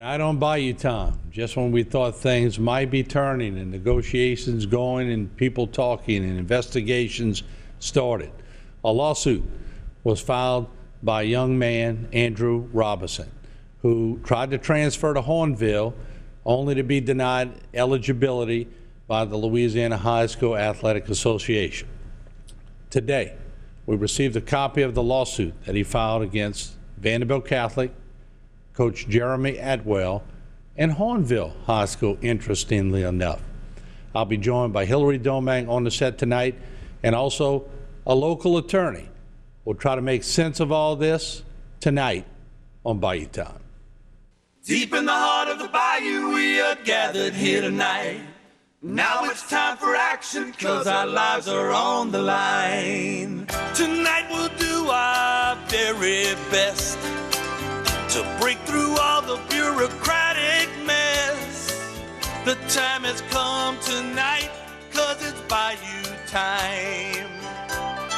Right on Bayou Time, just when we thought things might be turning and negotiations going and people talking and investigations started, a lawsuit was filed by a young man, Andrew Robison, who tried to transfer to Hornville only to be denied eligibility by the Louisiana High School Athletic Association. Today, we received a copy of the lawsuit that he filed against Vanderbilt Catholic, Coach Jeremy Atwell, and Hornville High School, interestingly enough. I'll be joined by Hillary Domang on the set tonight, and also a local attorney. We'll try to make sense of all this tonight on Bayou Time. Deep in the heart of the bayou, we are gathered here tonight. Now it's time for action, 'cause our lives are on the line. Tonight we'll do our very best to break through all the bureaucratic mess. The time has come tonight, 'cause it's Bayou Time.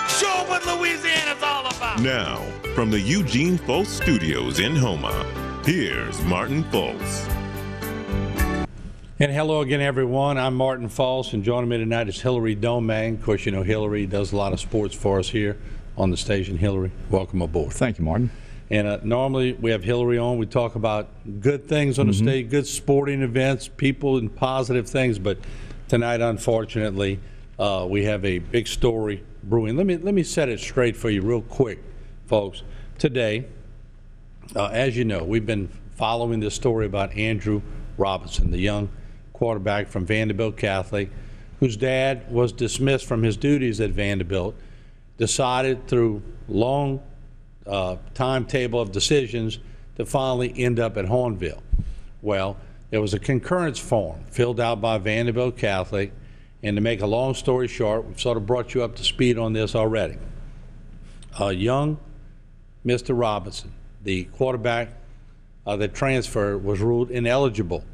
Show what Louisiana's all about. Now, from the Eugene Folse Studios in Houma, here's Martin Folse. And hello again, everyone. I'm Martin Folse, and joining me tonight is Hillary Domang. Of course, you know Hillary does a lot of sports for us here on the station. Hillary, welcome aboard. Thank you, Martin. And normally we have Hillary on. We talk about good things on the stage, good sporting events, people, and positive things. But tonight, unfortunately, we have a big story brewing. Let me set it straight for you real quick, folks. Today, as you know, we've been following this story about Andrew Robison, the young quarterback from Vanderbilt Catholic, whose dad was dismissed from his duties at Vanderbilt, decided through long timetable of decisions to finally end up at Hornville. Well, there was a concurrence form filled out by Vanderbilt Catholic, and to make a long story short, we've sort of brought you up to speed on this already. Young Mr. Robinson, the quarterback that transferred, was ruled ineligible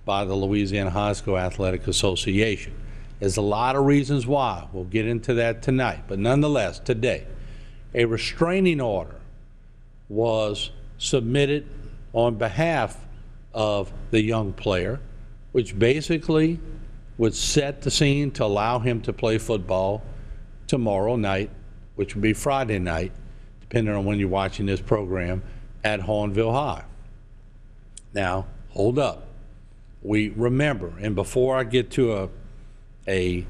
by the Louisiana High School Athletic Association. There's a lot of reasons why. We'll get into that tonight. But nonetheless, today, a restraining order was submitted on behalf of the young player, which basically would set the scene to allow him to play football tomorrow night, which would be Friday night, depending on when you're watching this program, at Hornville High. Now, hold up. We remember, and before I get to a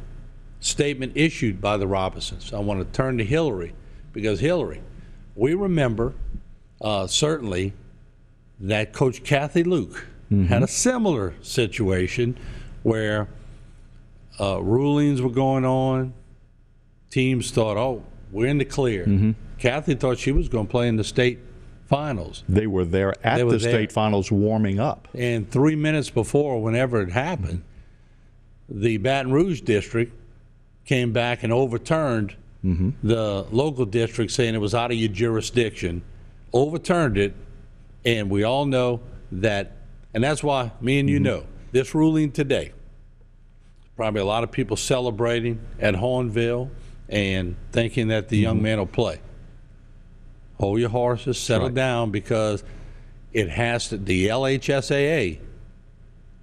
statement issued by the Robisons, I want to turn to Hillary, because Hillary, we remember certainly that Coach Kathy Luke had a similar situation where rulings were going on. Teams thought, oh, we're in the clear. Kathy thought she was going to play in the state finals. They were there at the state finals warming up. And 3 minutes before, whenever it happened, the Baton Rouge district came back and overturned the local district, saying it was out of your jurisdiction, overturned it, and we all know that, and that's why me and you know, this ruling today, probably a lot of people celebrating at Hornville and thinking that the young man will play. Hold your horses, settle down, because it has to, the LHSAA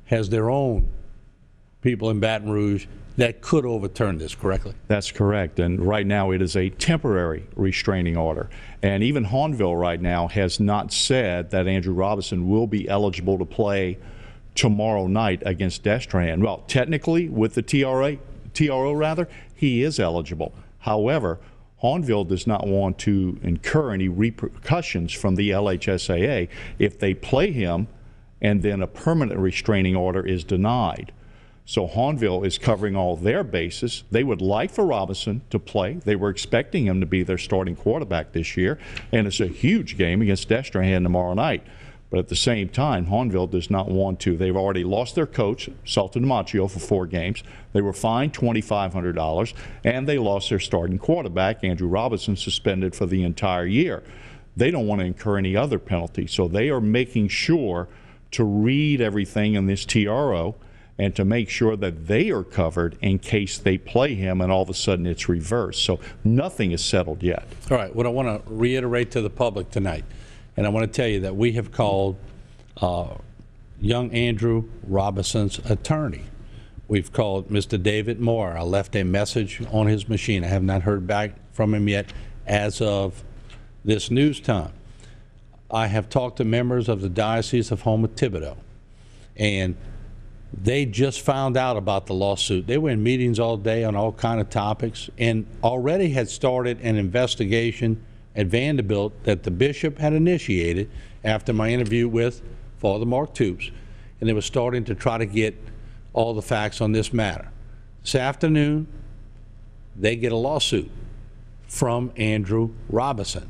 has their own people in Baton Rouge that could overturn this, correctly? That's correct. And right now it is a temporary restraining order. And even Hornville right now has not said that Andrew Robison will be eligible to play tomorrow night against Destrehan. Well, technically, with the TRO, he is eligible. However, Hornville does not want to incur any repercussions from the LHSAA if they play him and then a permanent restraining order is denied. So Hornville is covering all their bases. They would like for Robison to play. They were expecting him to be their starting quarterback this year, and it's a huge game against Destrehan tomorrow night. But at the same time, Hornville does not want to. They've already lost their coach, Sultan Macchio, for 4 games. They were fined $2,500, and they lost their starting quarterback, Andrew Robison, suspended for the entire year. They don't want to incur any other penalty, so they are making sure to read everything in this TRO and to make sure that they are covered in case they play him and all of a sudden it's reversed. So nothing is settled yet. All right, what I want to reiterate to the public tonight, and I want to tell you that we have called young Andrew Robison's attorney. We've called Mr. David Moore. I left a message on his machine. I have not heard back from him yet as of this news time. I have talked to members of the Diocese of Houma-Thibodaux, and they just found out about the lawsuit. They were in meetings all day on all kind of topics and already had started an investigation at Vanderbilt that the bishop had initiated after my interview with Father Mark Toops, and they were starting to try to get all the facts on this matter. This afternoon, they get a lawsuit from Andrew Robison,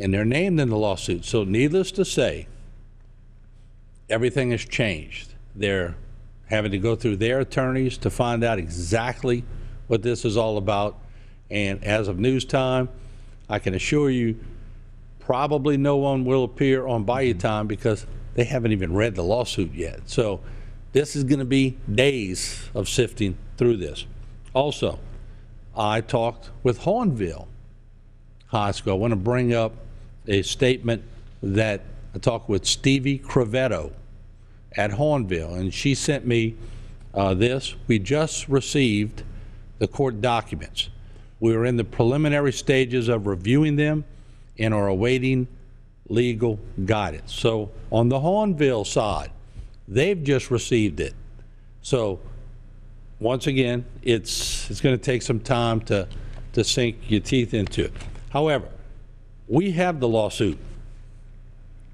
and they're named in the lawsuit. So needless to say, everything has changed. They're having to go through their attorneys to find out exactly what this is all about. And as of news time, I can assure you, probably no one will appear on Bayou Time because they haven't even read the lawsuit yet. So this is going to be days of sifting through this. Also, I talked with Hornville High School. I want to bring up a statement that I talked with Stevie Crevetto at Hornville, and she sent me this. We just received the court documents. We are in the preliminary stages of reviewing them and are awaiting legal guidance. So on the Hornville side, they've just received it. So once again, it's going to take some time to sink your teeth into it. However, we have the lawsuit.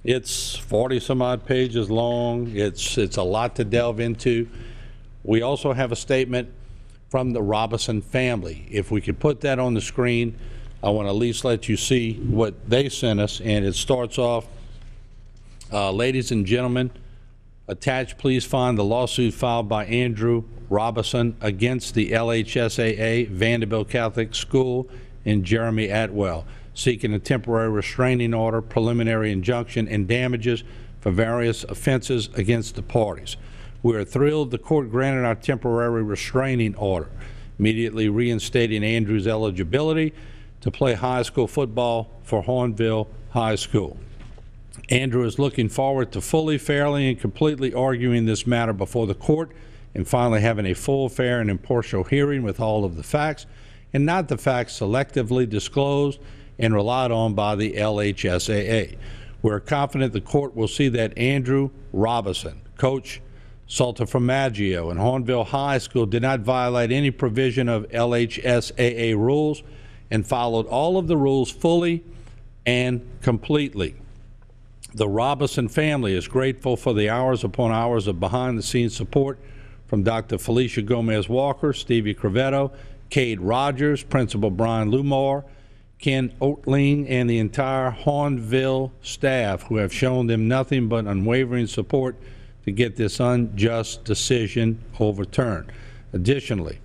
It's 40 some odd pages long. It's a lot to delve into. We also have a statement from the Robison family. If we could put that on the screen, I want to at least let you see what they sent us. And it starts off, ladies and gentlemen, attached, please find the lawsuit filed by Andrew Robison against the LHSAA Vanderbilt Catholic School and Jeremy Atwell, seeking a temporary restraining order, preliminary injunction, and damages for various offenses against the parties. We are thrilled the court granted our temporary restraining order, immediately reinstating Andrew's eligibility to play high school football for Hornville High School. Andrew is looking forward to fully, fairly, and completely arguing this matter before the court and finally having a full, fair, and impartial hearing with all of the facts, and not the facts selectively disclosed and relied on by the LHSAA. We're confident the court will see that Andrew Robison, Coach Saltaformaggio, and Hornville High School did not violate any provision of LHSAA rules and followed all of the rules fully and completely. The Robison family is grateful for the hours upon hours of behind-the-scenes support from Dr. Felicia Gomez-Walker, Stevie Crevetto, Cade Rogers, Principal Brian Lumar, Ken Oatling, and the entire Hornville staff, who have shown them nothing but unwavering support to get this unjust decision overturned. Additionally,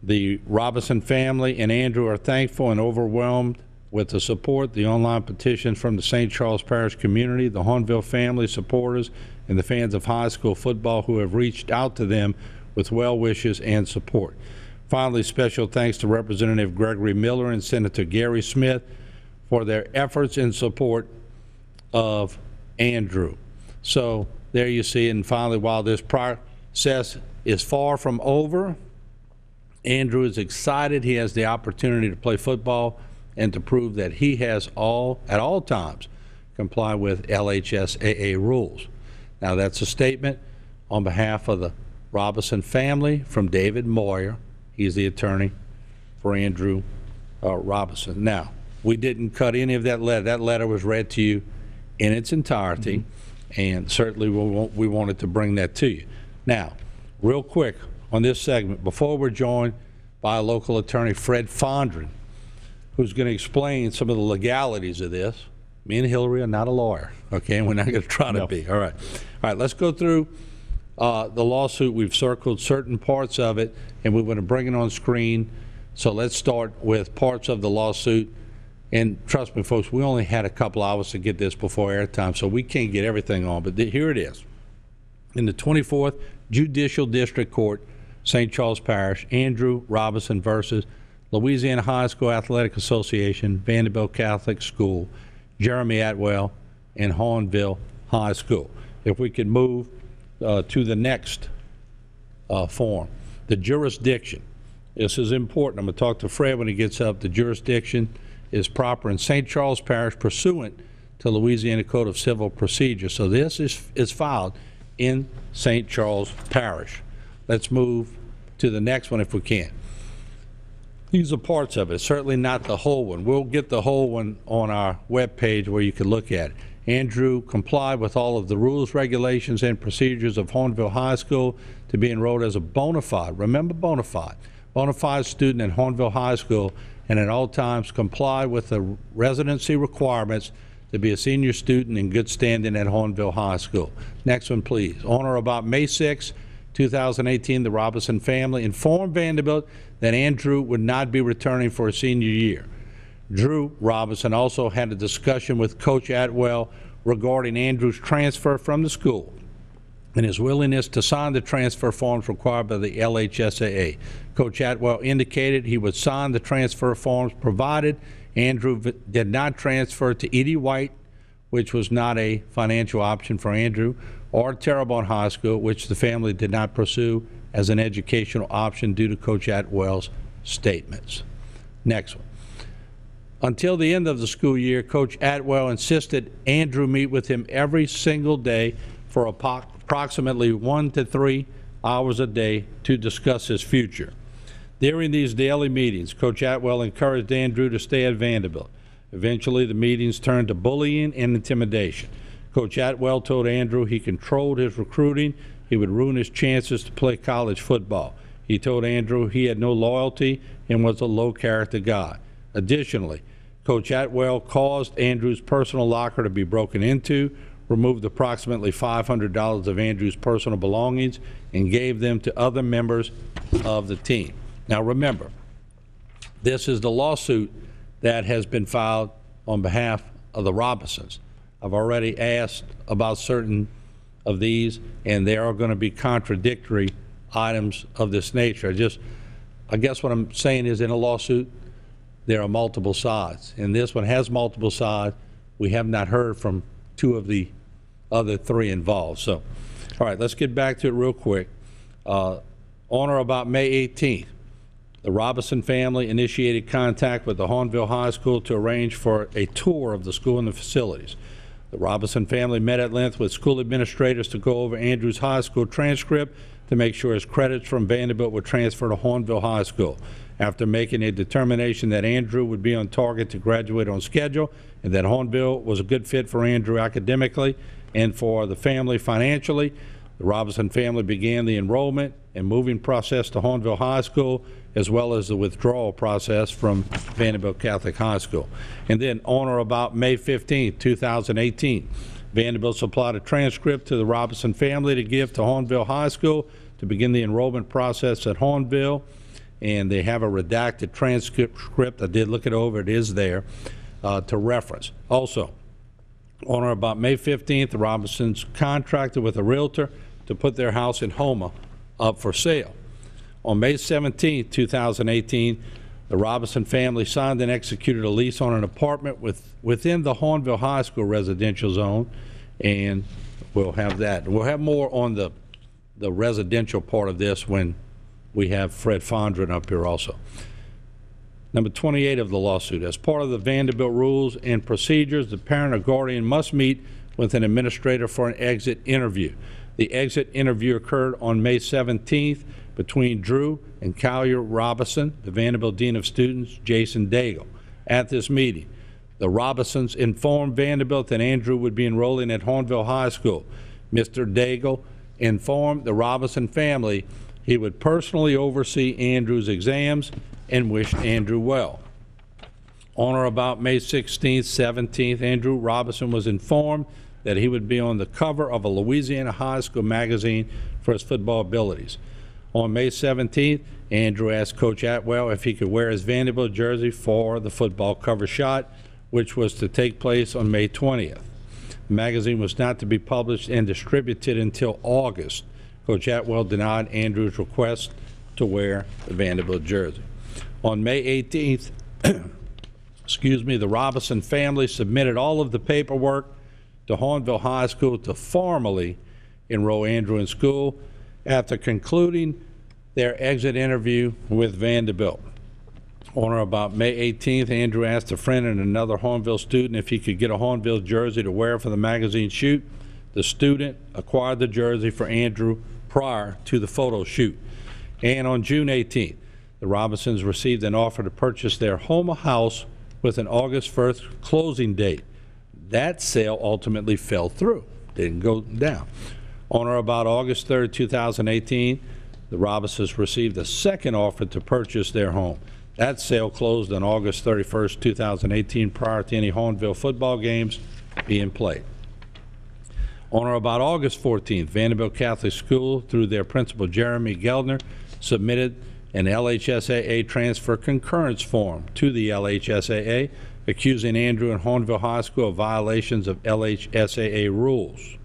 the Robison family and Andrew are thankful and overwhelmed with the support, the online petitions from the St. Charles Parish community, the Hornville family, supporters, and the fans of high school football who have reached out to them with well wishes and support. Finally, special thanks to Representative Gregory Miller and Senator Gary Smith for their efforts in support of Andrew. So there you see it. And finally, while this process is far from over, Andrew is excited. He has the opportunity to play football and to prove that he has at all times, comply with LHSAA rules. Now, that's a statement on behalf of the Robison family from David Moyer. He's the attorney for Andrew Robison. Now, we didn't cut any of that letter. That letter was read to you in its entirety, and certainly we wanted to bring that to you. Now, real quick on this segment, before we're joined by a local attorney, Fred Fondren, who's going to explain some of the legalities of this. Me and Hillary are not a lawyer, okay, and we're not going to try to be. All right, let's go through the lawsuit. We've circled certain parts of it, and we're going to bring it on screen. So let's start with parts of the lawsuit. And trust me, folks, we only had a couple hours to get this before airtime, so we can't get everything on, but here it is. In the 24th Judicial District Court, St. Charles Parish, Andrew Robison versus Louisiana High School Athletic Association, Vanderbilt Catholic School, Jeremy Atwell, and Hornville High School. if we could move to the next form, the jurisdiction. This is important. I'm going to talk to Fred when he gets up. The jurisdiction is proper in St. Charles Parish pursuant to Louisiana Code of Civil Procedure. So this is filed in St. Charles Parish. Let's move to the next one if we can. These are parts of it, certainly not the whole one. We'll get the whole one on our webpage where you can look at it. Andrew complied with all of the rules, regulations, and procedures of Hornville High School to be enrolled as a bona fide, remember bona fide student at Hornville High School, and at all times comply with the residency requirements to be a senior student in good standing at Hornville High School. Next one, please. On or about May 6, 2018, the Robison family informed Vanderbilt that Andrew would not be returning for his senior year. Drew Robison also had a discussion with Coach Atwell regarding Andrew's transfer from the school and his willingness to sign the transfer forms required by the LHSAA. Coach Atwell indicated he would sign the transfer forms provided Andrew did not transfer to Edie White, which was not a financial option for Andrew, or Terrebonne High School, which the family did not pursue as an educational option due to Coach Atwell's statements. Next one. Until the end of the school year, Coach Atwell insisted Andrew meet with him every single day for approximately 1 to 3 hours a day to discuss his future. During these daily meetings, Coach Atwell encouraged Andrew to stay at Vanderbilt. Eventually, the meetings turned to bullying and intimidation. Coach Atwell told Andrew he controlled his recruiting. He would ruin his chances to play college football. He told Andrew he had no loyalty and was a low-character guy. Additionally, Coach Atwell caused Andrew's personal locker to be broken into, removed approximately $500 of Andrew's personal belongings, and gave them to other members of the team. Now remember, this is the lawsuit that has been filed on behalf of the Robisons. I've already asked about certain of these, and there are going to be contradictory items of this nature. I guess what I'm saying is in a lawsuit, there are multiple sides, and this one has multiple sides. We have not heard from 2 of the other 3 involved. So, all right, let's get back to it real quick. On or about May 18th, the Robison family initiated contact with the Hornville High School to arrange for a tour of the school and the facilities. The Robison family met at length with school administrators to go over Andrew's high school transcript to make sure his credits from Vanderbilt would transfer to Hornville High School. After making a determination that Andrew would be on target to graduate on schedule and that Hornville was a good fit for Andrew academically and for the family financially, the Robison family began the enrollment and moving process to Hornville High School, as well as the withdrawal process from Vanderbilt Catholic High School. And then on or about May 15, 2018, Vanderbilt supplied a transcript to the Robison family to give to Hornville High School to begin the enrollment process at Hornville. And they have a redacted transcript. I did look it over. It is there to reference. Also, on or about May 15th, the Robisons contracted with a realtor to put their house in Houma up for sale. On May 17, 2018, the Robison family signed and executed a lease on an apartment within the Hornville High School residential zone, and we'll have that. We'll have more on the residential part of this when we have Fred Fondren up here also. Number 28 of the lawsuit. As part of the Vanderbilt rules and procedures, the parent or guardian must meet with an administrator for an exit interview. The exit interview occurred on May 17th between Drew and Collier Robison, the Vanderbilt Dean of Students, Jason Daigle. At this meeting, the Robisons informed Vanderbilt that Andrew would be enrolling at Hornville High School. Mr. Daigle informed the Robison family he would personally oversee Andrew's exams and wished Andrew well. On or about May 16th, 17th, Andrew Robison was informed that he would be on the cover of a Louisiana high school magazine for his football abilities. On May 17th, Andrew asked Coach Atwell if he could wear his Vanderbilt jersey for the football cover shot, which was to take place on May 20th. The magazine was not to be published and distributed until August. Coach Atwell denied Andrew's request to wear the Vanderbilt jersey. On May 18th, the Robison family submitted all of the paperwork to Hornville High School to formally enroll Andrew in school after concluding their exit interview with Vanderbilt. On or about May 18th, Andrew asked a friend and another Hornville student if he could get a Hornville jersey to wear for the magazine shoot. The student acquired the jersey for Andrew prior to the photo shoot. And on June 18th, the Robisons received an offer to purchase their Houma house with an August 1st closing date. That sale ultimately fell through, didn't go down. On or about August 3rd, 2018, the Robisons received a second offer to purchase their home. That sale closed on August 31st, 2018, prior to any Hornville football games being played. On or about August 14th, Vanderbilt Catholic School, through their principal Jeremy Geldner, submitted an LHSAA transfer concurrence form to the LHSAA, accusing Andrew and Hornville High School of violations of LHSAA rules.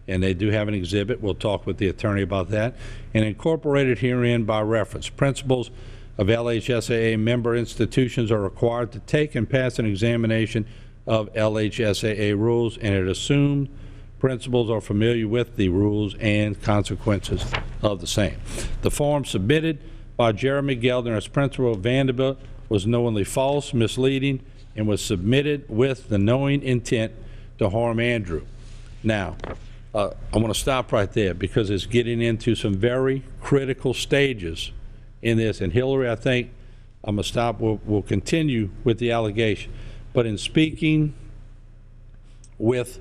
And they do have an exhibit. We'll talk with the attorney about that. And incorporated herein by reference, principals of LHSAA member institutions are required to take and pass an examination of LHSAA rules, and it assumed principals are familiar with the rules and consequences of the same. The form submitted by Jeremy Geldner as principal of Vanderbilt was knowingly false, misleading, and was submitted with the knowing intent to harm Andrew. Now, I want to stop right there because it's getting into some very critical stages in this. And Hillary, I think I'm going to stop. We'll continue with the allegation. But in speaking with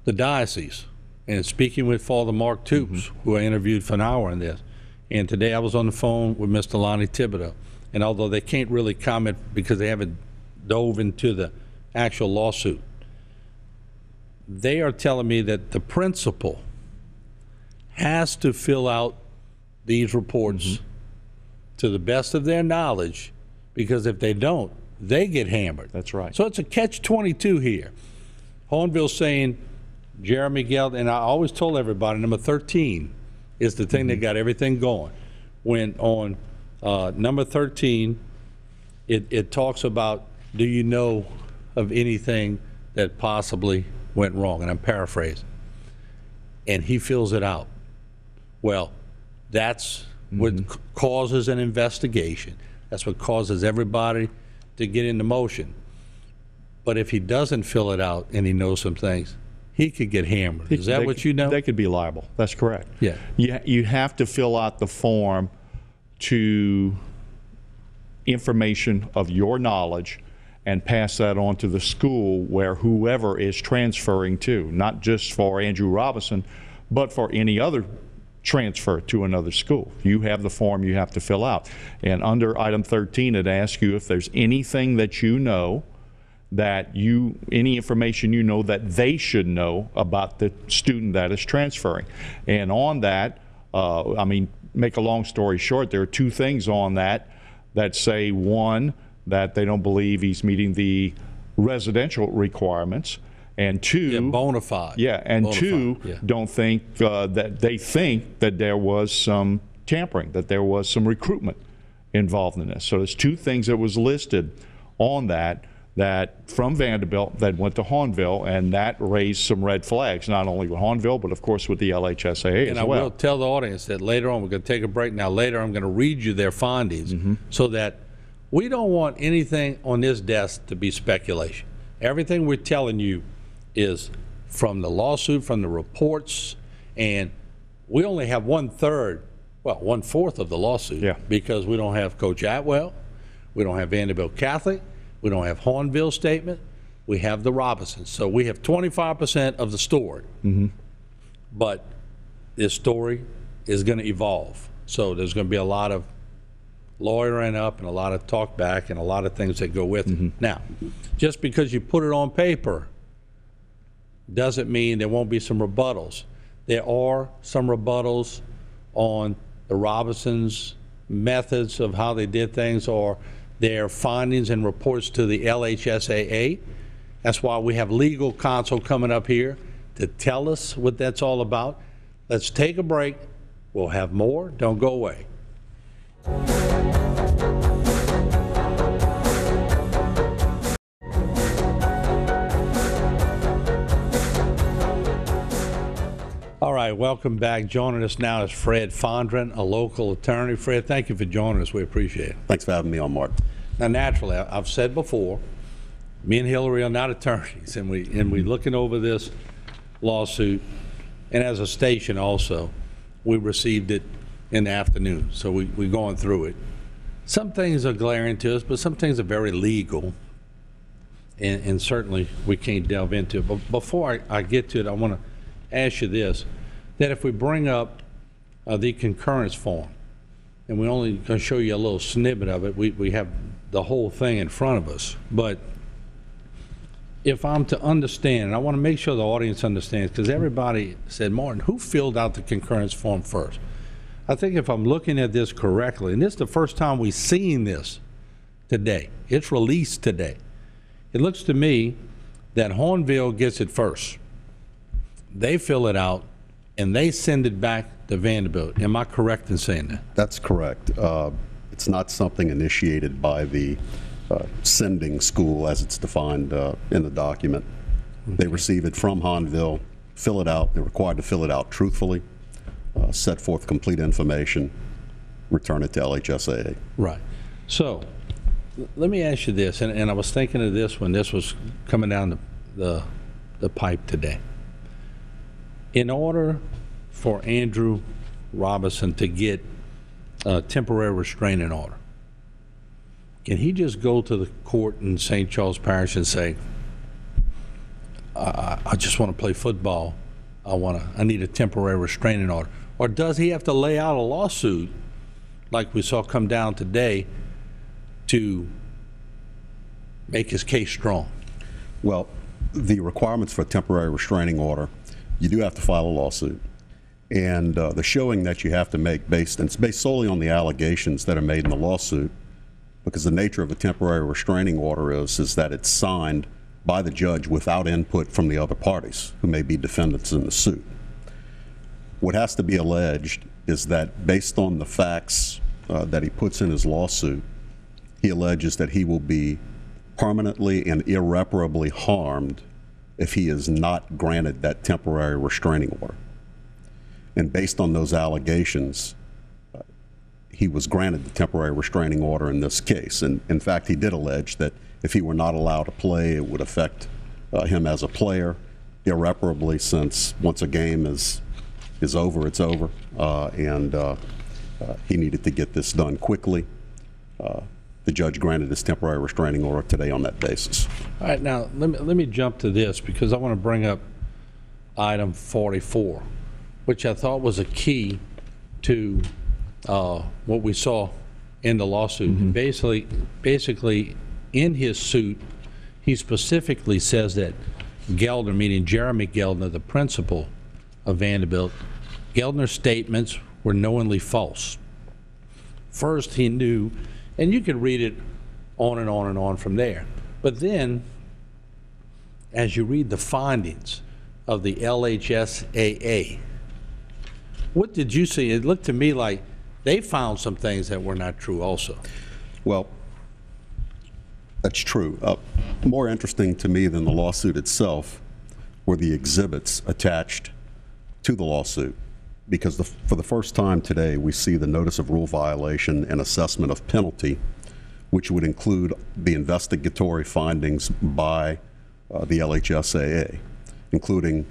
the diocese and speaking with Father Mark Toops, who I interviewed for an hour on this, and today I was on the phone with Mr. Lonnie Thibodeau. And although they can't really comment because they haven't dove into the actual lawsuit, they are telling me that the principal has to fill out these reports to the best of their knowledge, because if they don't, they get hammered. That's right. So it's a catch-22 here. Hornville's saying Jeremy Geld, and I always told everybody number 13 is the thing that got everything going. When on number 13, it talks about, do you know of anything that possibly went wrong? And I'm paraphrasing. And he fills it out. Well, that's what causes an investigation. That's what causes everybody to get into motion. But if he doesn't fill it out and he knows some things, he could get hammered. Is that what you know? They could be liable. That's correct. Yeah. You have to fill out the form to information of your knowledge and pass that on to the school where whoever is transferring to, not just for Andrew Robison, but for any other transfer to another school. You have the form you have to fill out. And under item 13, it asks you if there's anything that you know, any information you know that they should know about the student that is transferring. And on that, make a long story short, there are two things on that say, one, that they don't believe he's meeting the residential requirements, and two, bona fide. Yeah, and bona two, fide, yeah. Don't think that they think that there was some tampering, that there was some recruitment involved in this. So there's two things that was listed on that from Vanderbilt that went to Hornville, and that raised some red flags, not only with Hornville, but of course with the LHSAA as well. And I will tell the audience that later on, we're going to take a break now. Later, I'm going to read you their findings so that we don't want anything on this desk to be speculation. Everything we're telling you is from the lawsuit, from the reports, and we only have 1/4 of the lawsuit because we don't have Coach Atwell, we don't have Vanderbilt Catholic, we don't have Hornville statement, we have the Robisons. So we have 25% of the story. But this story is going to evolve. So there's going to be a lot of lawyering up and a lot of talk back and a lot of things that go with it. Now, just because you put it on paper doesn't mean there won't be some rebuttals. There are some rebuttals on the Robisons' methods of how they did things or their findings and reports to the LHSAA. That's why we have legal counsel coming up here to tell us what that's all about. Let's take a break. We'll have more. Don't go away. All right, welcome back. Joining us now is Fred Fondren, a local attorney. Fred, thank you for joining us. We appreciate it. Thanks for having me on, Martin. Now, naturally, I've said before, me and Hillary are not attorneys, and we looking over this lawsuit, and as a station also, we received it in the afternoon, so we're going through it. Some things are glaring to us, but some things are very legal, and certainly we can't delve into it. But before I get to it, I want to ask you this, that if we bring up the concurrence form, and we only going to show you a little snippet of it, we have the whole thing in front of us, but if I'm to understand, and I want to make sure the audience understands, because everybody said, Martin, who filled out the concurrence form first? I think if I'm looking at this correctly, and this is the first time we've seen this today, it's released today. It looks to me that Hornville gets it first. They fill it out, and they send it back to Vanderbilt. Am I correct in saying that? That's correct. It's not something initiated by the sending school as it's defined in the document. Okay. They receive it from Hornville, fill it out. They're required to fill it out truthfully, set forth complete information, return it to LHSAA. Right. So let me ask you this, and I was thinking of this when this was coming down the pipe today. In order for Andrew Robison to get a temporary restraining order, can he just go to the court in St. Charles Parish and say, I just want to play football, I need a temporary restraining order? Or does he have to lay out a lawsuit like we saw come down today to make his case strong? Well, the requirements for a temporary restraining order, you do have to file a lawsuit. And the showing that you have to make it's based solely on the allegations that are made in the lawsuit, because the nature of a temporary restraining order is that it's signed by the judge without input from the other parties who may be defendants in the suit. What has to be alleged is that based on the facts that he puts in his lawsuit, he alleges that he will be permanently and irreparably harmed if he is not granted that temporary restraining order. And based on those allegations, he was granted the temporary restraining order in this case. And in fact, he did allege that if he were not allowed to play, it would affect him as a player irreparably, since once a game is over, it's over. And he needed to get this done quickly. The judge granted his temporary restraining order today on that basis. All right, now let me jump to this, because I want to bring up item 44, which I thought was a key to what we saw in the lawsuit. Mm-hmm. Basically, in his suit, he specifically says that Geldner, meaning Jeremy Geldner, the principal of Vanderbilt, Geldner's statements were knowingly false. First, he knew, and you could read it on and on and on from there. But then, as you read the findings of the LHSAA, what did you see? It looked to me like they found some things that were not true also. Well, that's true. More interesting to me than the lawsuit itself were the exhibits attached to the lawsuit, because for the first time today, we see the notice of rule violation and assessment of penalty, which would include the investigatory findings by the LHSAA, including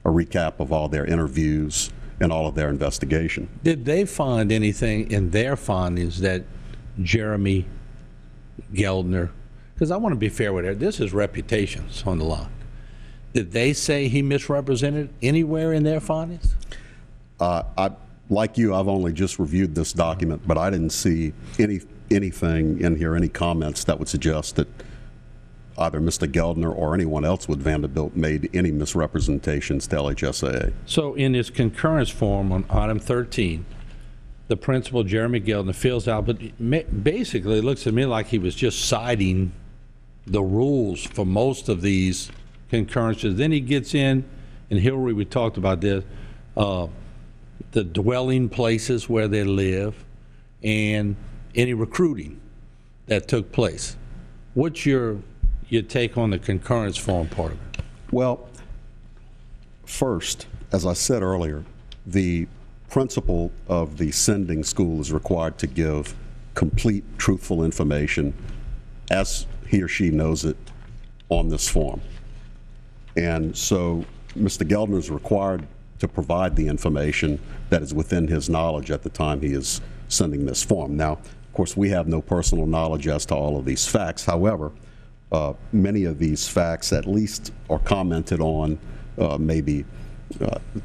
a recap of all their interviews and all of their investigation. Did they find anything in their findings that Jeremy Geldner, because I want to be fair with it, this is reputations on the line. Did they say he misrepresented anywhere in their findings? Like you, I've only just reviewed this document, but I didn't see anything in here, any comments that would suggest that either Mr. Geldner or anyone else with Vanderbilt made any misrepresentations to LHSAA. So in his concurrence form on item 13, the principal, Jeremy Geldner, fills out, but basically it looks to me like he was just citing the rules for most of these concurrences. Then he gets in, and Hillary, we talked about this, the dwelling places where they live and any recruiting that took place. What's your take on the concurrence form part of it? Well, first, as I said earlier, the principal of the sending school is required to give complete, truthful information as he or she knows it on this form. And so Mr. Geldner is required to provide the information that is within his knowledge at the time he is sending this form. Now, of course, we have no personal knowledge as to all of these facts. However, many of these facts at least are commented on maybe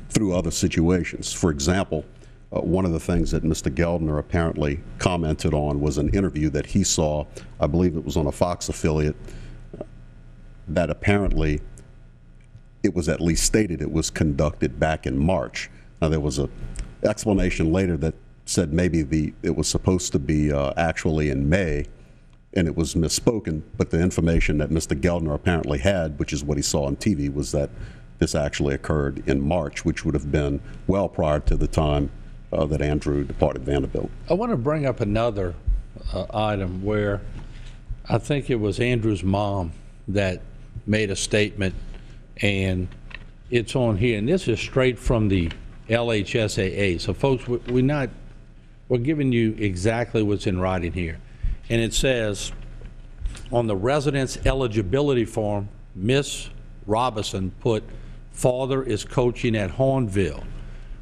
through other situations. For example, one of the things that Mr. Geldner apparently commented on was an interview that he saw, I believe it was on a Fox affiliate, that apparently it was at least stated it was conducted back in March. Now, there was an explanation later that said maybe it was supposed to be actually in May, and it was misspoken, but the information that Mr. Geldner apparently had, which is what he saw on TV, was that this actually occurred in March, which would have been well prior to the time that Andrew departed Vanderbilt. I want to bring up another item where I think it was Andrew's mom that made a statement, and it's on here, and this is straight from the LHSAA. So folks, we're giving you exactly what's in writing here. And it says, on the residence eligibility form, Miss Robison put, father is coaching at Hornville,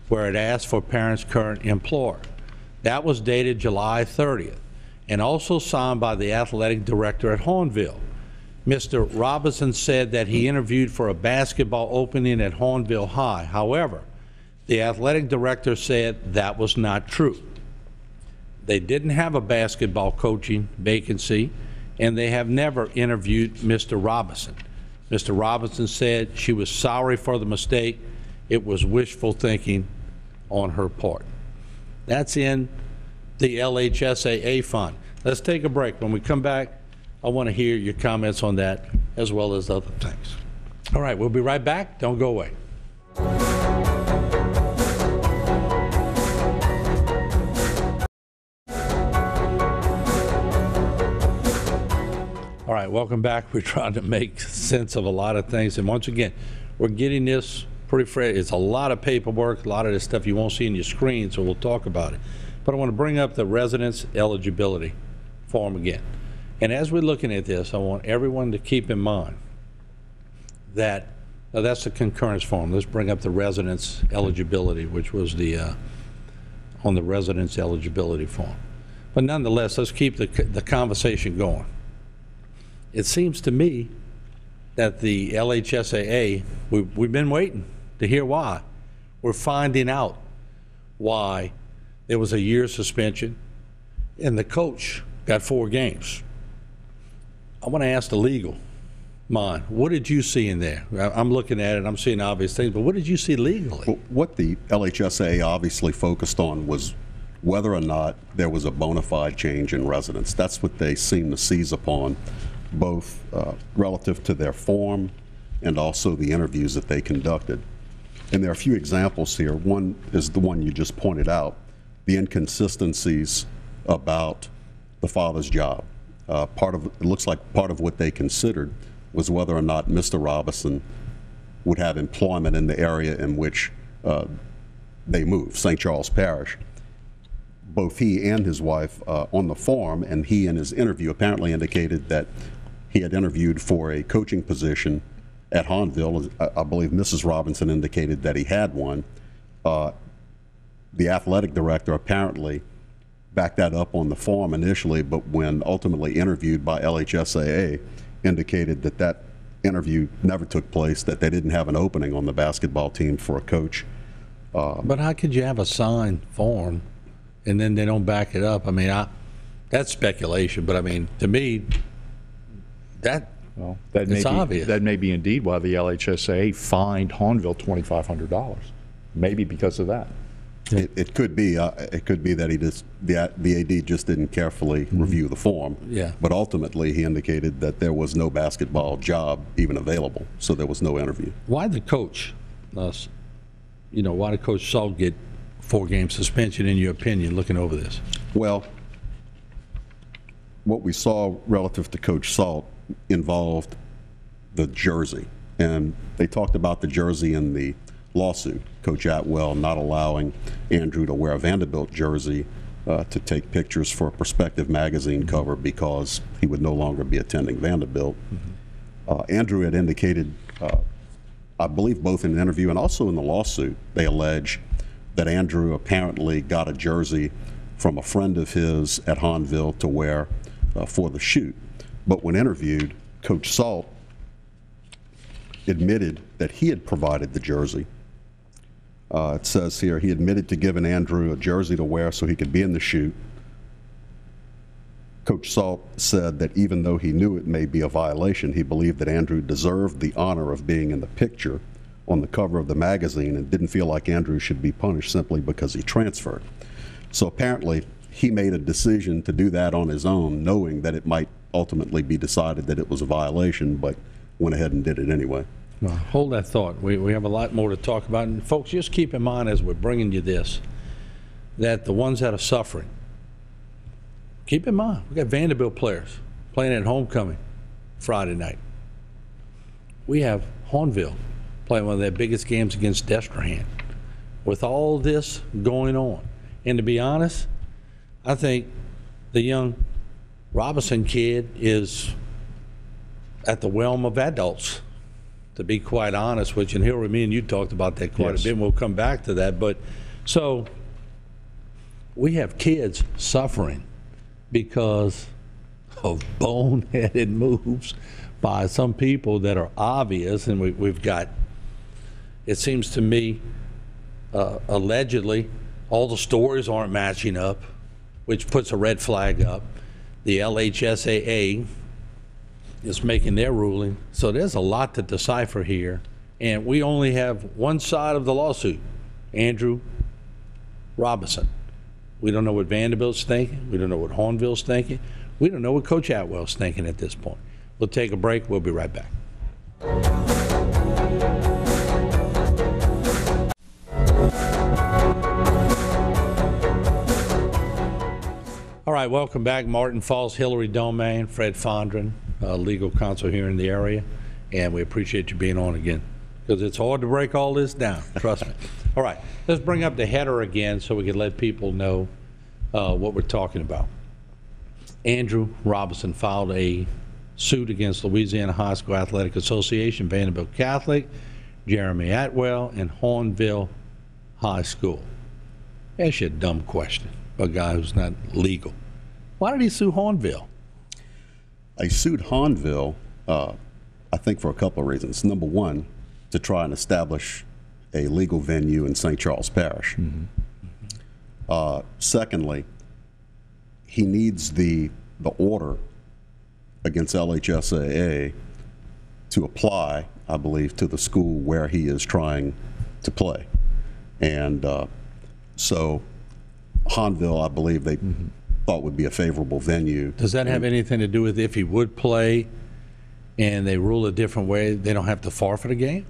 where it asked for parents' current employer. That was dated July 30th, and also signed by the athletic director at Hornville. Mr. Robison said that he interviewed for a basketball opening at Hornville High. However, the athletic director said that was not true. They didn't have a basketball coaching vacancy, and they have never interviewed Mr. Robison. Mr. Robison said she was sorry for the mistake. It was wishful thinking on her part. That's in the LHSAA fund. Let's take a break. When we come back, I want to hear your comments on that as well as other things. All right, we'll be right back. Don't go away. All right, welcome back. We're trying to make sense of a lot of things. And once again, we're getting this pretty fresh. It's a lot of paperwork, a lot of this stuff you won't see in your screen, so we'll talk about it. But I want to bring up the residence eligibility form again. And as we're looking at this, I want everyone to keep in mind that, now that's the concurrence form. Let's bring up the residence eligibility, which was the on the residence eligibility form. But nonetheless, let's keep the conversation going. It seems to me that the LHSAA, we've been waiting to hear why. We're finding out why there was a year suspension and the coach got 4 games. I want to ask the legal mind, what did you see in there? I'm looking at it, I'm seeing obvious things, but what did you see legally? Well, what the LHSAA obviously focused on was whether or not there was a bona fide change in residence. That's what they seem to seize upon, both relative to their form and also the interviews that they conducted. And there are a few examples here. One is the one you just pointed out, the inconsistencies about the father's job. It looks like part of what they considered was whether or not Mr. Robison would have employment in the area in which they moved, St. Charles Parish. Both he and his wife on the form, and he in his interview apparently indicated that he had interviewed for a coaching position at Hornville. I believe Mrs. Robinson indicated that he had one. The athletic director apparently backed that up on the form initially, but when ultimately interviewed by LHSAA, indicated that that interview never took place, that they didn't have an opening on the basketball team for a coach. But how could you have a signed form and then they don't back it up? I mean, that's speculation, but I mean, to me, it's obvious. That may be indeed why the LHSAA fined Hornville $2,500. Maybe because of that. It could be. It could be that the AD just didn't carefully review the form. Yeah. But ultimately, he indicated that there was no basketball job even available, so there was no interview. Why did Coach Salt get 4-game suspension, in your opinion, looking over this? Well, what we saw relative to Coach Salt involved the jersey, and they talked about the jersey in the lawsuit. Coach Atwell not allowing Andrew to wear a Vanderbilt jersey to take pictures for a prospective magazine cover because he would no longer be attending Vanderbilt. Andrew had indicated, I believe both in an interview and also in the lawsuit, they allege that Andrew apparently got a jersey from a friend of his at Hahnville to wear for the shoot. But when interviewed, Coach Salt admitted that he had provided the jersey. It says here, he admitted to giving Andrew a jersey to wear so he could be in the shoot. Coach Salt said that even though he knew it may be a violation, he believed that Andrew deserved the honor of being in the picture on the cover of the magazine and didn't feel like Andrew should be punished simply because he transferred. So apparently he made a decision to do that on his own, knowing that it might ultimately be decided that it was a violation, but went ahead and did it anyway. Well, hold that thought. We have a lot more to talk about. And folks, just keep in mind as we're bringing you this, that the ones that are suffering, keep in mind, we got Vanderbilt players playing at homecoming Friday night. We have Hahnville playing one of their biggest games against Destrehan. With all this going on, and to be honest, I think the young Robison kid is at the realm of adults, to be quite honest with you. And Hillary, me and you talked about that quite a bit, and we'll come back to that. But so we have kids suffering because of boneheaded moves by some people that are obvious, and we've got, it seems to me, allegedly, all the stories aren't matching up, which puts a red flag up. The LHSAA is making their ruling. So there's a lot to decipher here. And we only have one side of the lawsuit, Andrew Robison. We don't know what Vanderbilt's thinking. We don't know what Hahnville's thinking. We don't know what Coach Atwell's thinking at this point. We'll take a break. We'll be right back. All right, welcome back. Martin Falls, Hillary Domain, Fred Fondren, legal counsel here in the area, and we appreciate you being on again because it's hard to break all this down, trust me. All right, let's bring up the header again so we can let people know what we're talking about. Andrew Robison filed a suit against Louisiana High School Athletic Association, Vanderbilt Catholic, Jeremy Atwell, and Hahnville High School. That's a dumb question. A guy who's not legal. Why did he sue Hahnville? I sued Hahnville, I think, for a couple of reasons. Number one, to try and establish a legal venue in St. Charles Parish. Secondly, he needs the order against LHSAA to apply, I believe, to the school where he is trying to play. And so Hahnville, I believe they thought would be a favorable venue. Does that have anything to do with if he would play and they rule a different way, they don't have to forfeit a game?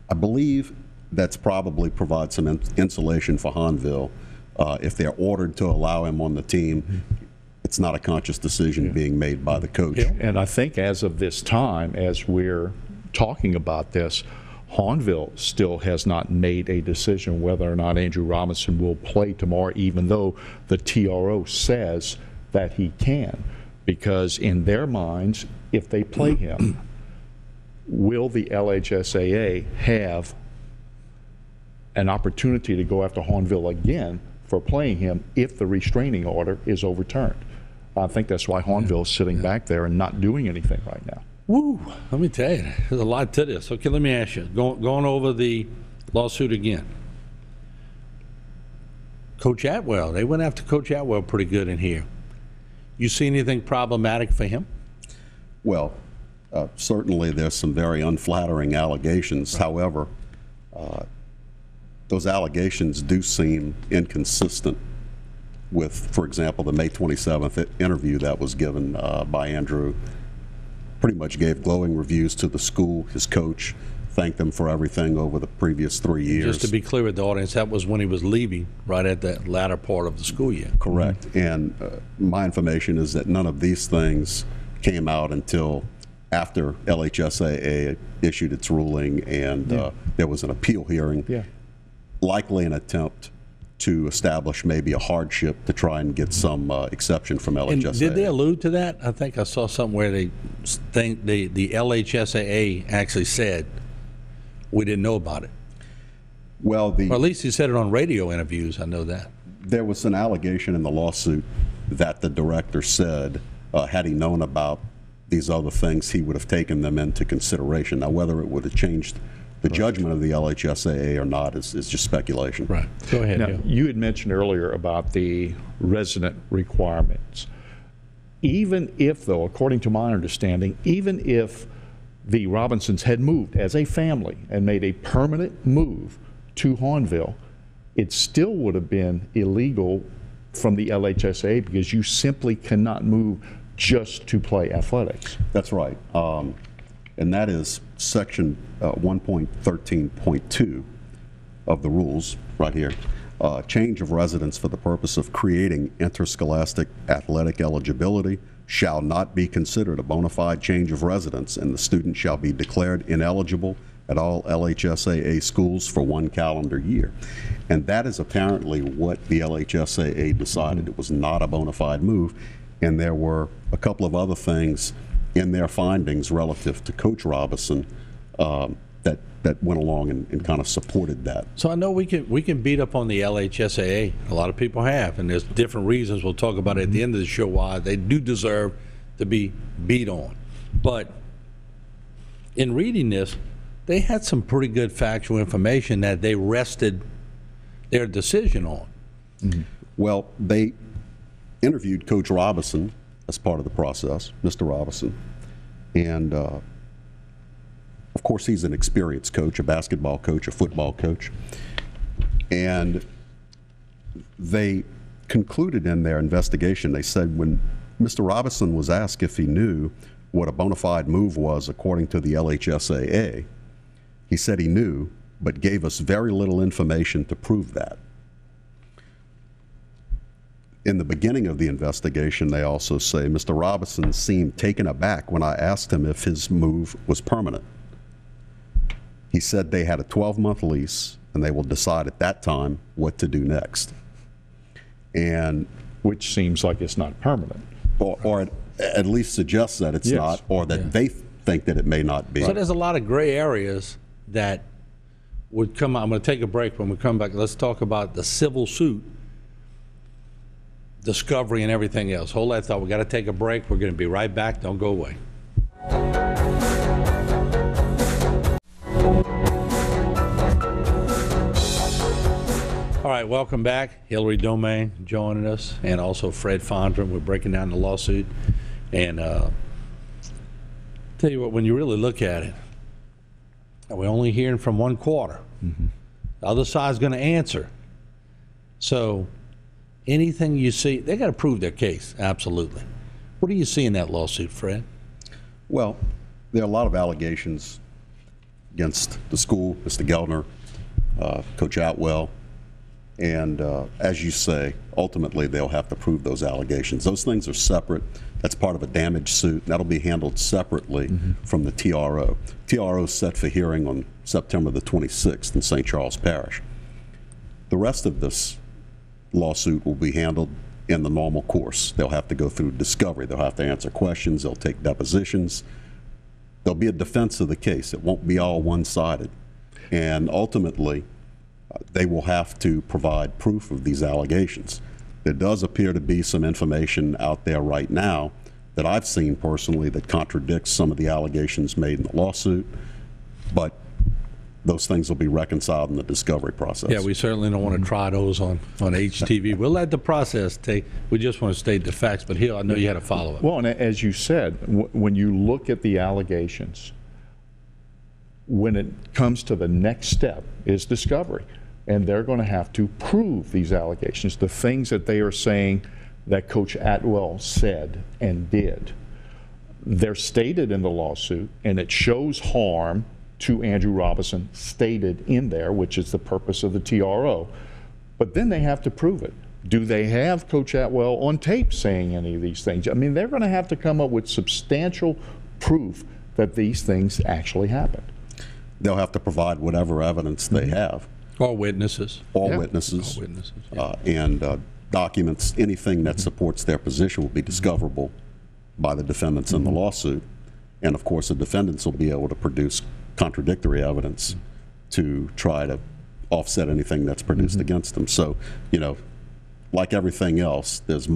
I believe that's probably provides some insulation for Hahnville. If they're ordered to allow him on the team, it's not a conscious decision being made by the coach. And I think as of this time, as we're talking about this, Hahnville still has not made a decision whether or not Andrew Robison will play tomorrow, even though the TRO says that he can. Because in their minds, if they play him, will the LHSAA have an opportunity to go after Hahnville again for playing him if the restraining order is overturned? I think that's why Hahnville's sitting back there and not doing anything right now. Woo, let me tell you, there's a lot to this. Okay, let me ask you, going over the lawsuit again. Coach Atwell, they went after Coach Atwell pretty good in here. You see anything problematic for him? Well, certainly there's some very unflattering allegations. However, those allegations do seem inconsistent with, for example, the May 27th interview that was given by Andrew. Pretty much gave glowing reviews to the school, his coach, thanked them for everything over the previous 3 years. Just to be clear with the audience, that was when he was leaving, right at the latter part of the school year. Correct. And my information is that none of these things came out until after LHSAA issued its ruling and there was an appeal hearing. likely an attempt to establish maybe a hardship to try and get some exception from LHSAA. And did they allude to that? I think I saw something where they think the LHSAA actually said we didn't know about it. Well, Or at least he said it on radio interviews. I know that. there was an allegation in the lawsuit that the director said, had he known about these other things, he would have taken them into consideration. Now, whether it would have changed the judgment of the LHSAA or not is just speculation. Right. Go ahead. Now, Neil. you had mentioned earlier about the resident requirements. Even if, though, according to my understanding, even if the Robinsons had moved as a family and made a permanent move to Hahnville, it still would have been illegal from the LHSAA because you simply cannot move just to play athletics. That's right. And that is section 1.13.2 of the rules right here. Change of residence for the purpose of creating interscholastic athletic eligibility shall not be considered a bona fide change of residence, and the student shall be declared ineligible at all LHSAA schools for 1 calendar year. And that is apparently what the LHSAA decided. It was not a bona fide move, and there were a couple of other things in their findings relative to Coach Robison that went along and kind of supported that. So I know we can beat up on the LHSAA. A lot of people have, and there's different reasons. We'll talk about it at the end of the show why they do deserve to be beat on. But in reading this, they had some pretty good factual information that they rested their decision on. Mm-hmm. Well, they interviewed Coach Robison as part of the process, Mr. Robison, and of course he's an experienced coach, a basketball coach, a football coach, and they concluded in their investigation, they said when Mr. Robison was asked if he knew what a bona fide move was according to the LHSAA, he said he knew, but gave us very little information to prove that. In the beginning of the investigation, they also say Mr. Robison seemed taken aback when I asked him if his move was permanent. He said they had a 12-month lease and they will decide at that time what to do next. And Which seems like it's not permanent. or at least suggests that it's Yes. not, or that they think that it may not be. So there's a lot of gray areas that would come out. I'm going to take a break. When we come back, let's talk about the civil suit, discovery, and everything else. Hold that thought. We got to take a break. We're going to be right back. Don't go away. All right, welcome back. Hillary Domain joining us, and also Fred Fondren. We're breaking down the lawsuit. And tell you what, when you really look at it, we're only hearing from one quarter. Mm-hmm. The other side's going to answer. So anything you see, they got to prove their case, absolutely. What do you see in that lawsuit, Fred? Well, there are a lot of allegations against the school, Mr. Geltner, Coach Atwell, and as you say, ultimately they'll have to prove those allegations. Those things are separate. That's part of a damage suit. That'll be handled separately from the TRO. TRO is set for hearing on September the 26th in St. Charles Parish. The rest of this lawsuit will be handled in the normal course. They'll have to go through discovery. They'll have to answer questions. They'll take depositions. There'll be a defense of the case. It won't be all one-sided. And ultimately, they will have to provide proof of these allegations. There does appear to be some information out there right now that I've seen personally that contradicts some of the allegations made in the lawsuit, but those things will be reconciled in the discovery process. Yeah, we certainly don't want to try those on HTV. We'll let the process take. We just want to state the facts. But Hill, I know you had a follow-up. Well, and as you said, when you look at the allegations, when it comes to the next step is discovery. And they're going to have to prove these allegations, the things that they are saying that Coach Atwell said and did. They're stated in the lawsuit, and it shows harm to Andrew Robison stated in there, which is the purpose of the TRO. But then they have to prove it. Do they have Coach Atwell on tape saying any of these things? I mean, they're going to have to come up with substantial proof that these things actually happened. They'll have to provide whatever evidence they have. Or witnesses. All Yeah. witnesses. All witnesses, And documents, anything that supports their position will be discoverable by the defendants in the lawsuit. And of course, the defendants will be able to produce contradictory evidence to try to offset anything that's produced against them. So, like everything else, there's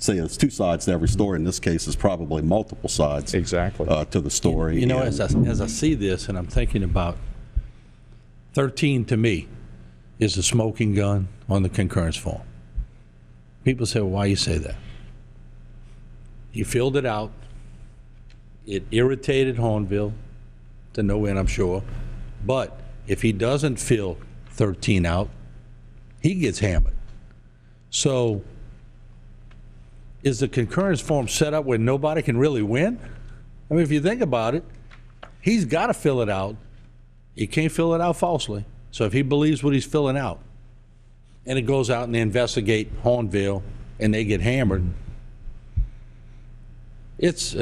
there's two sides to every story. In this case, there's probably multiple sides Exactly. to the story. As I see this, and I'm thinking about 13 to me is the smoking gun on the concurrence form. People say, well, why you say that? He filled it out. It irritated Hornville to no end, I'm sure. But if he doesn't fill 13 out, he gets hammered. So is the concurrence form set up where nobody can really win? I mean, if you think about it, he's got to fill it out. He can't fill it out falsely. So if he believes what he's filling out, and it goes out and they investigate Hornville and they get hammered, it's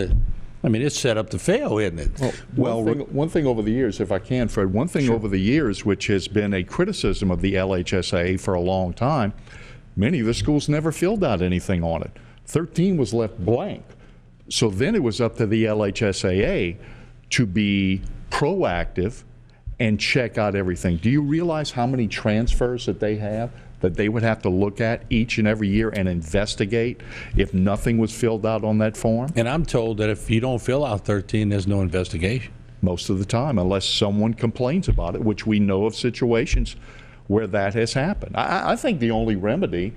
set up to fail, isn't it? One thing over the years, if I can, Fred, one thing over the years which has been a criticism of the LHSAA for a long time, many of the schools never filled out anything on it. 13 was left blank. So then it was up to the LHSAA to be proactive and check out everything. Do you realize how many transfers that they have that they would have to look at each and every year and investigate if nothing was filled out on that form? And I'm told that if you don't fill out 13, there's no investigation. Most of the time, unless someone complains about it, which we know of situations where that has happened. I think the only remedy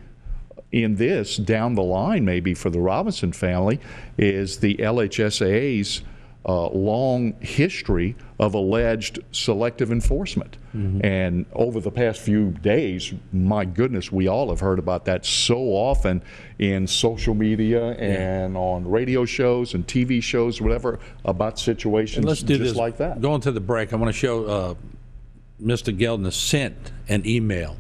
in this down the line maybe for the Robinson family is the LHSAA's long history of alleged selective enforcement. And over the past few days, my goodness, we all have heard about that so often in social media and on radio shows and TV shows, whatever, about situations And let's do just this. like that. Going to the break, I want to show Mr. Geldner sent an email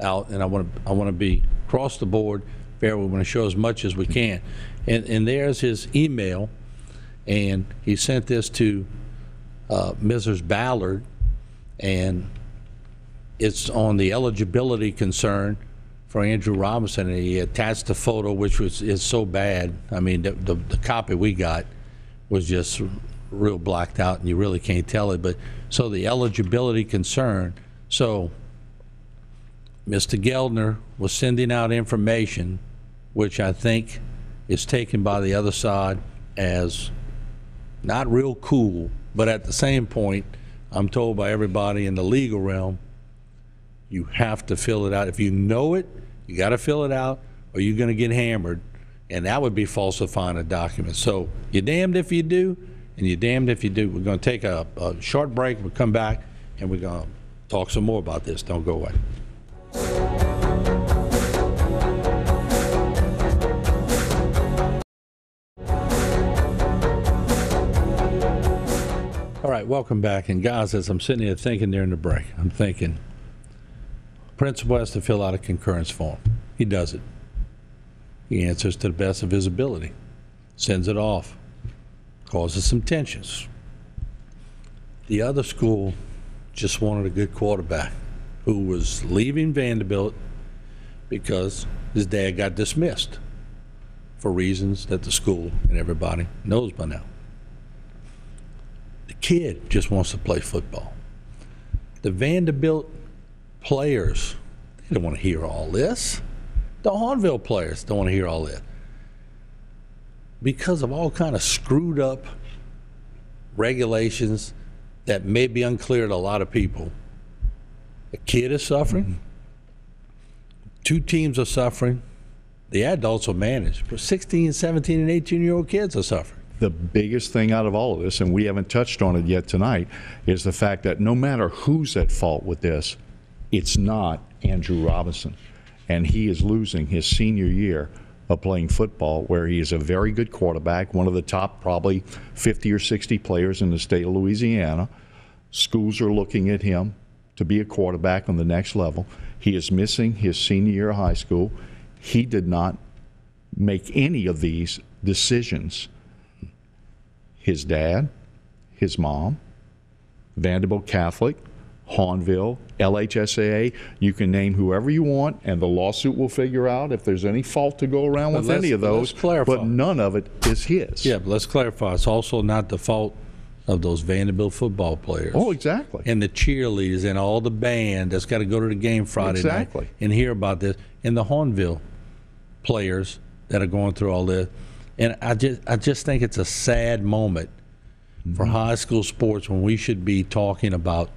out, and I want to be across the board fair. We want to show as much as we can. And there's his email, and he sent this to Mrs. Ballard, and it's on the eligibility concern for Andrew Robinson, and he attached a photo which is so bad. I mean, the copy we got was just real blacked out, and you really can't tell it. But so the eligibility concern. So Mr. Geldner was sending out information, which I think is taken by the other side as not real cool, but at the same point, I'm told by everybody in the legal realm, you have to fill it out. If you know it, you got to fill it out, or you're going to get hammered, and that would be falsifying a document. So you're damned if you do, and you're damned if you do. We're going to take a short break. We'll come back, and we're going to talk some more about this. Don't go away. All right, welcome back. And guys, as I'm sitting here thinking during the break, I'm thinking, principal has to fill out a concurrence form. He does it. He answers to the best of his ability, sends it off, causes some tensions. The other school just wanted a good quarterback who was leaving Vanderbilt because his dad got dismissed for reasons that the school and everybody knows by now. The kid just wants to play football. The Vanderbilt players, they don't want to hear all this. The Hornville players don't want to hear all this. Because of all kind of screwed up regulations that may be unclear to a lot of people, the kid is suffering. Two teams are suffering. The adults are managed. But 16, 17, and 18-year-old kids are suffering. The biggest thing out of all of this, and we haven't touched on it yet tonight, is the fact that no matter who's at fault with this, it's not Andrew Robison. And he is losing his senior year of playing football, where he is a very good quarterback, one of the top probably 50 or 60 players in the state of Louisiana. Schools are looking at him to be a quarterback on the next level. He is missing his senior year of high school. He did not make any of these decisions. His dad, his mom, Vanderbilt Catholic, Hahnville, LHSAA. You can name whoever you want, and the lawsuit will figure out if there's any fault to go around with any of those. Let's clarify. But none of it is his. Yeah, but let's clarify. It's also not the fault of those Vanderbilt football players. Oh, exactly. And the cheerleaders and all the band that's got to go to the game Friday night and hear about this. And the Hahnville players that are going through all this. And I just think it's a sad moment for high school sports when we should be talking about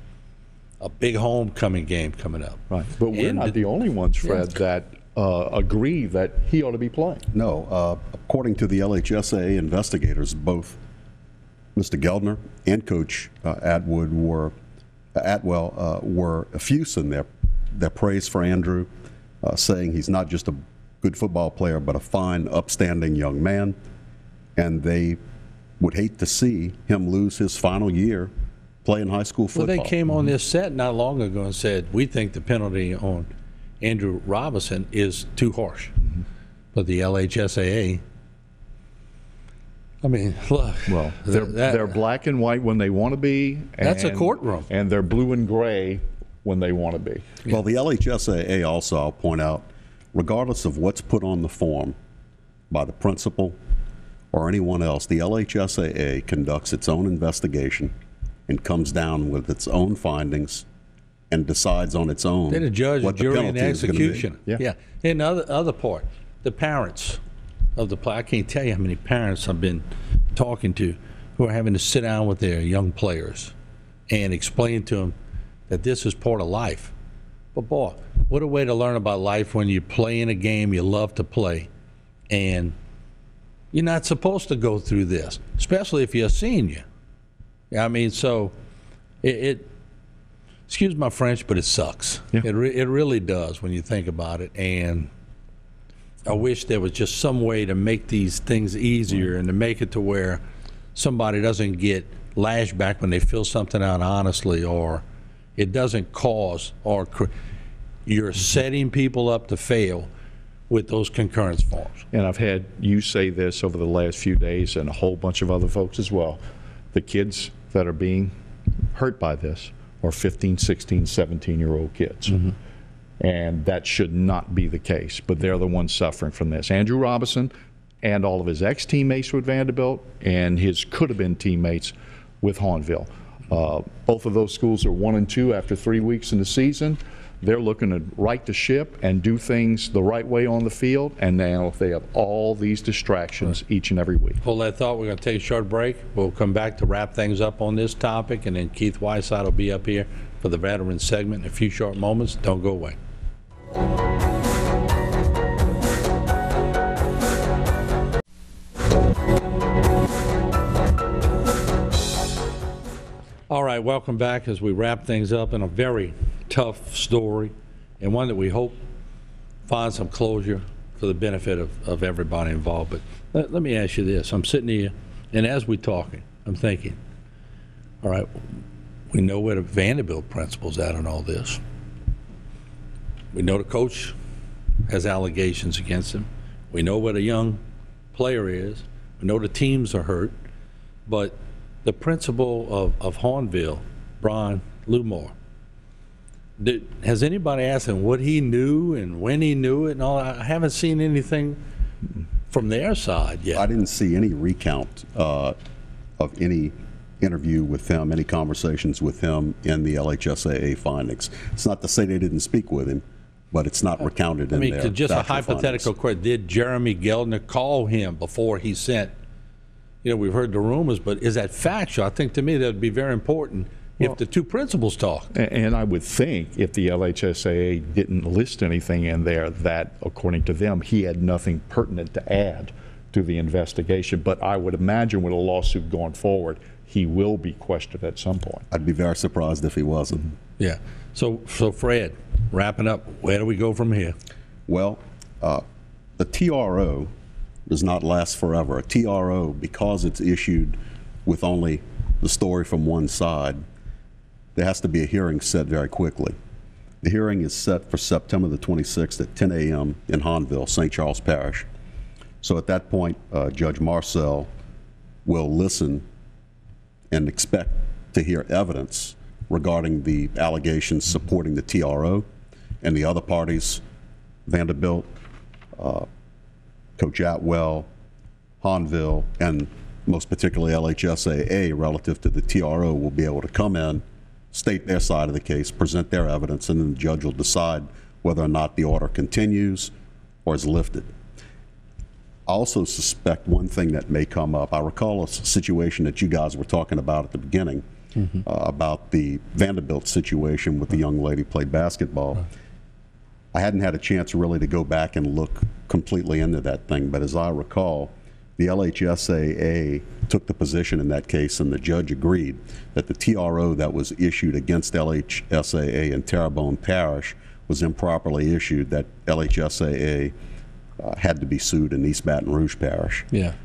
a big homecoming game coming up. Right. But we're not the only ones, Fred, that agree that he ought to be playing. No. According to the LHSAA investigators, both Mr. Geldner and Coach Atwell were effusive in their praise for Andrew, saying he's not just a good football player, but a fine, upstanding young man. And they would hate to see him lose his final year playing high school football. Well, they came on this set not long ago and said, we think the penalty on Andrew Robison is too harsh. But the LHSAA, I mean, look. Well, they're black and white when they want to be. That's a courtroom. And they're blue and gray when they want to be. Well, the LHSAA also, I'll point out, regardless of what's put on the form by the principal or anyone else, the LHSAA conducts its own investigation and comes down with its own findings and decides on its own. They're the judge, what jury, the and penalty is gonna be. executioner. Yeah. And the other part, the parents of the player. I can't tell you how many parents I've been talking to who are having to sit down with their young players and explain to them that this is part of life. But boy, what a way to learn about life when you play in a game you love to play, and you're not supposed to go through this, especially if you're a senior. I mean, so it excuse my French, but it sucks. Yeah. It really does when you think about it. And I wish there was just some way to make these things easier and to make it to where somebody doesn't get lashback when they fill something out honestly, or it doesn't cause, or you're setting people up to fail with those concurrence forms. And I've had you say this over the last few days and a whole bunch of other folks as well. The kids that are being hurt by this are 15, 16, 17-year-old kids. And that should not be the case, but they're the ones suffering from this. Andrew Robison and all of his ex-teammates with Vanderbilt and his could-have-been teammates with Hahnville. Both of those schools are 1 and 2 after 3 weeks in the season. They're looking to right the ship and do things the right way on the field, and now they have all these distractions each and every week. Hold that thought. We're going to take a short break. We'll come back to wrap things up on this topic, and then Keith Whiteside will be up here for the veteran segment in a few short moments. Don't go away. All right, welcome back as we wrap things up in a very tough story, and one that we hope finds some closure for the benefit of everybody involved. But let me ask you this. I'm sitting here, and as we're talking, I'm thinking, all right, we know where the Vanderbilt principal's at on all this. We know the coach has allegations against him. We know where the young player is. We know the teams are hurt. But the principal of Hahnville, Brian Lumore, has anybody asked him what he knew and when he knew it and all? I haven't seen anything from their side yet. I didn't see any recount of any interview with him, any conversations with him in the LHSAA findings. It's not to say they didn't speak with him, but it's not recounted in there. Just a hypothetical question. Did Jeremy Geldner call him before he sent? We've heard the rumors, but is that factual? I think to me that would be very important if the two principals talk. And I would think if the LHSAA didn't list anything in there that, according to them, he had nothing pertinent to add to the investigation. But I would imagine with a lawsuit going forward, he will be questioned at some point. I'd be very surprised if he wasn't. Yeah. So Fred, wrapping up, where do we go from here? Well, the TRO does not last forever. A TRO, because it's issued with only the story from one side, there has to be a hearing set very quickly. The hearing is set for September the 26th at 10 a.m. in Hahnville, St. Charles Parish. So at that point, Judge Marcel will listen and expect to hear evidence regarding the allegations supporting the TRO, and the other parties, Vanderbilt, Coach Atwell, Hanville, and most particularly LHSAA relative to the TRO, will be able to come in, state their side of the case, present their evidence, and then the judge will decide whether or not the order continues or is lifted. I also suspect one thing that may come up. I recall a situation that you guys were talking about at the beginning about the Vanderbilt situation with the young lady who played basketball. I hadn't had a chance really to go back and look completely into that thing, but as I recall, the LHSAA took the position in that case, and the judge agreed that the TRO that was issued against LHSAA in Terrebonne Parish was improperly issued, that LHSAA had to be sued in East Baton Rouge Parish. Yeah.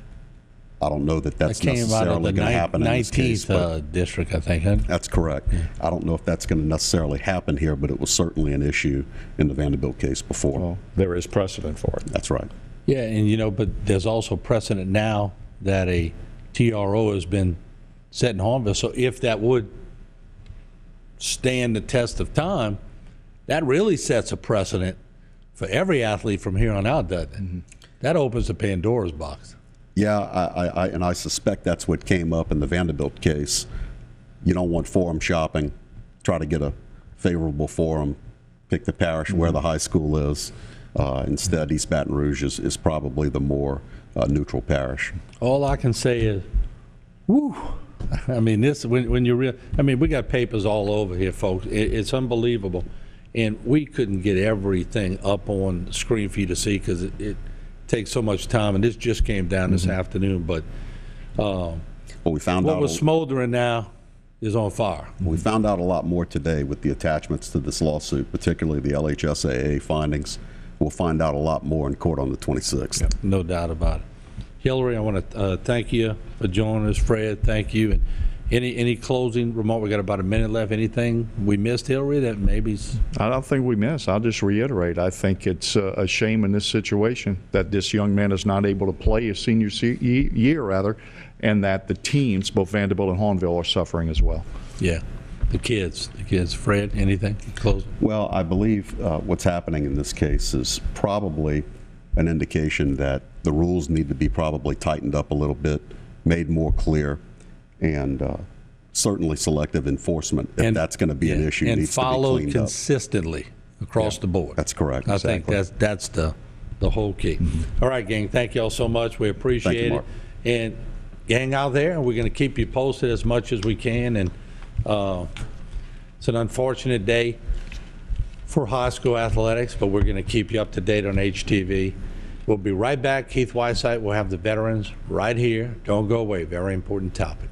I don't know that that's That came out of necessarily the going to happen in this case. 19th district, I think. Huh? That's correct. Yeah. I don't know if that's going to necessarily happen here, but it was certainly an issue in the Vanderbilt case before. Well, there is precedent for it. That's right. Yeah, and you know, but there's also precedent now that a TRO has been set in Harville. So if that would stand the test of time, that really sets a precedent for every athlete from here on out, doesn't it? Mm-hmm. That opens the Pandora's box. Yeah, I suspect that's what came up in the Vanderbilt case. You don't want forum shopping. Try to get a favorable forum. Pick the parish where the high school is. Instead, East Baton Rouge is probably the more neutral parish. All I can say is, woo! I mean, this when you we got papers all over here, folks. It's unbelievable, and we couldn't get everything up on the screen for you to see because it takes so much time. And this just came down this afternoon, but well, we found what out was smoldering now is on fire. We found out a lot more today with the attachments to this lawsuit, particularly the LHSAA findings. We'll find out a lot more in court on the 26th. Yep, no doubt about it. Hillary, I want to thank you for joining us. Fred, thank you. And any closing remark? We got about a minute left. Anything we missed, Hillary, that maybe? I don't think we missed. I'll just reiterate. I think it's a shame in this situation that this young man is not able to play his senior year, and that the teams, both Vanderbilt and Hahnville, are suffering as well. Yeah. The kids. Fred, anything? Closing? Well, I believe what's happening in this case is probably an indication that the rules need to be probably tightened up a little bit, made more clear, and certainly selective enforcement, if that's going to be an issue, needs to be cleaned up. And followed consistently across the board. That's correct. I think that's the whole key. Mm-hmm. All right, gang, thank you all so much. We appreciate it. Mark. And gang out there, we're going to keep you posted as much as we can. And it's an unfortunate day for high school athletics, but we're going to keep you up to date on HTV. We'll be right back. Keith Whiteside will have the veterans right here. Don't go away. Very important topic.